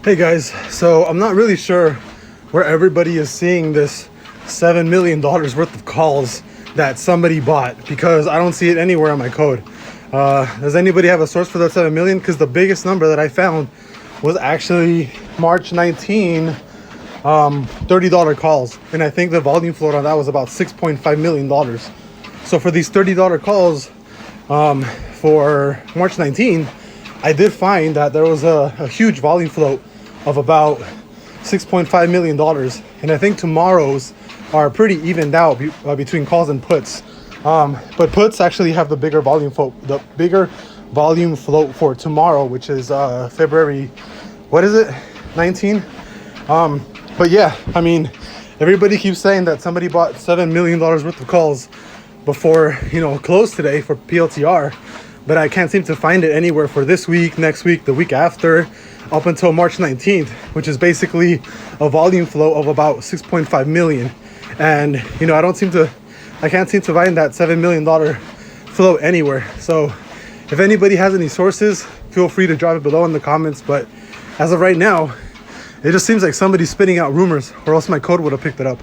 Hey guys, so I'm not really sure where everybody is seeing this $7 million worth of calls that somebody bought, because I don't see it anywhere on my code. Does anybody have a source for that 7 million? Because the biggest number that I found was actually March 19, $30 calls. And I think the volume float on that was about $6.5 million. So for these $30 calls for March 19, I did find that there was a huge volume float of about $6.5 million. And I think tomorrow's are pretty evened out between calls and puts. But puts actually have the bigger volume float, for tomorrow, which is February, what is it, 19? But yeah, I mean, everybody keeps saying that somebody bought $7 million worth of calls before, close today for PLTR, but I can't seem to find it anywhere for this week, next week, the week after, up until March 19th, which is basically a volume flow of about 6.5 million. And, I can't seem to find that $7 million flow anywhere. So if anybody has any sources, feel free to drop it below in the comments. But as of right now, it just seems like somebody's spitting out rumors, or else my code would have picked it up.